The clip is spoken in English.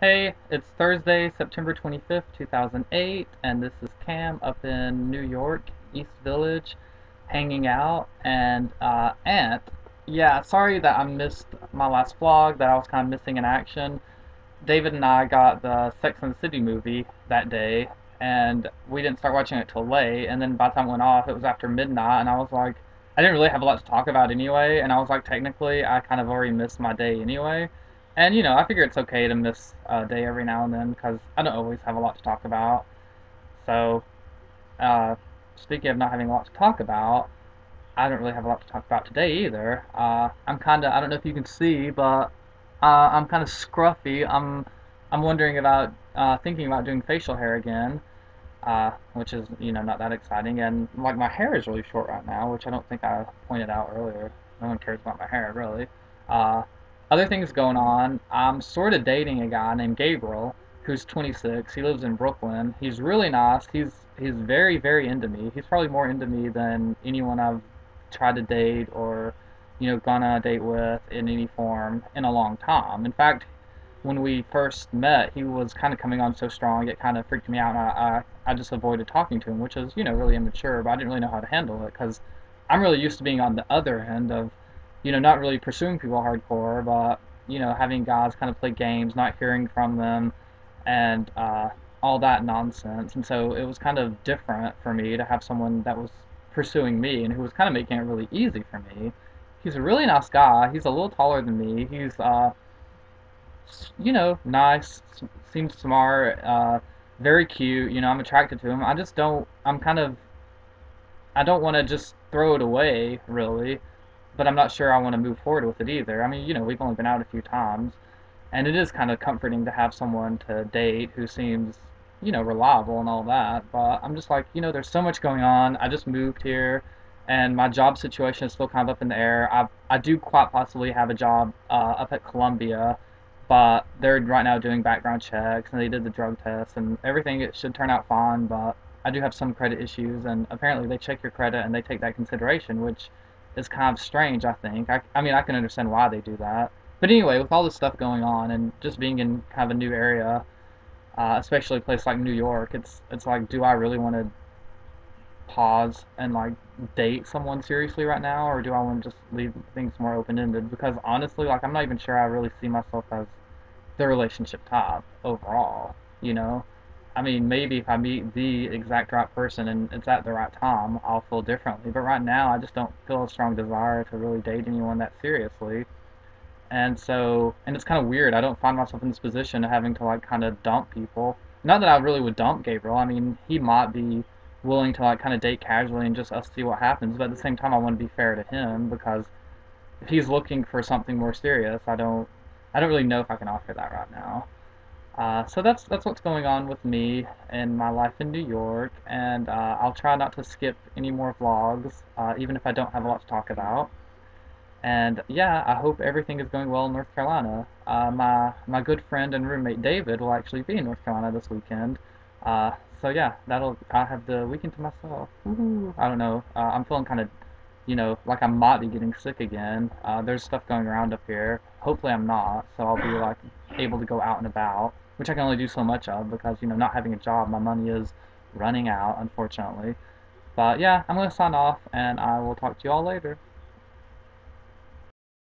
Hey, it's Thursday, September 25th, 2008, and this is Cam up in New York, East Village, hanging out. And Ant, yeah, sorry that I missed my last vlog, that I was kind of missing in action. David and I got the Sex and the City movie that day, and we didn't start watching it till late, and then by the time it went off, it was after midnight, and I was like, I didn't really have a lot to talk about anyway, and I was like, technically, I kind of already missed my day anyway. And, I figure it's okay to miss a day every now and then, because I don't always have a lot to talk about. So, uh, speaking of not having a lot to talk about, I don't really have a lot to talk about today either. I'm kind of, I don't know if you can see, but I'm kind of scruffy. I'm wondering about, thinking about doing facial hair again, which is, not that exciting. And like my hair is really short right now, which I don't think I pointed out earlier. No one cares about my hair, really. Uh, Other things going on. I'm sort of dating a guy named Gabriel, who's 26. He lives in Brooklyn. He's really nice. He's very, very into me. He's probably more into me than anyone I've tried to date or, gone on a date with in any form in a long time. In fact, when we first met, he was kind of coming on so strong, it kind of freaked me out, and I just avoided talking to him, which is, really immature, but I didn't really know how to handle it, because I'm really used to being on the other end of, not really pursuing people hardcore, but, having guys kind of play games, not hearing from them, and all that nonsense. And so it was kind of different for me to have someone that was pursuing me and who was kind of making it really easy for me. He's a really nice guy. He's a little taller than me. He's nice, seems smart, very cute. I'm attracted to him. I just don't. I don't want to just throw it away, really. But I'm not sure I want to move forward with it either. I mean, we've only been out a few times, and it is kind of comforting to have someone to date who seems, reliable and all that. But I'm just like, there's so much going on. I just moved here, and my job situation is still kind of up in the air. I do quite possibly have a job up at Columbia, but they're right now doing background checks, and they did the drug test and everything. It should turn out fine, but I do have some credit issues, and apparently they check your credit and they take that consideration, which is kind of strange, I think. I mean, I can understand why they do that. But anyway, with all this stuff going on and just being in kind of a new area, especially a place like New York, it's like, do I really want to pause and like date someone seriously right now, or do I want to just leave things more open ended? Because honestly, like I'm not even sure I really see myself as the relationship type overall. You know, I mean, maybe if I meet the exact right person and it's at the right time, I'll feel differently. But right now, I just don't feel a strong desire to really date anyone that seriously. And so, and it's kind of weird. I don't find myself in this position of having to like kind of dump people. Not that I really would dump Gabriel. I mean, he might be willing to like kind of date casually and just us see what happens. But at the same time, I want to be fair to him because if he's looking for something more serious, I don't really know if I can offer that right now. So that's what's going on with me and my life in New York, and I'll try not to skip any more vlogs, even if I don't have a lot to talk about. And yeah, I hope everything is going well in North Carolina. My good friend and roommate David will actually be in North Carolina this weekend. Uh, so yeah, I'll have the weekend to myself. Woohoo! I don't know. I'm feeling kind of, like I might be getting sick again. There's stuff going around up here. Hopefully I'm not, so I'll be like able to go out and about, which I can only do so much of because not having a job, my money is running out, unfortunately. But yeah, I'm gonna sign off, and I will talk to you all later.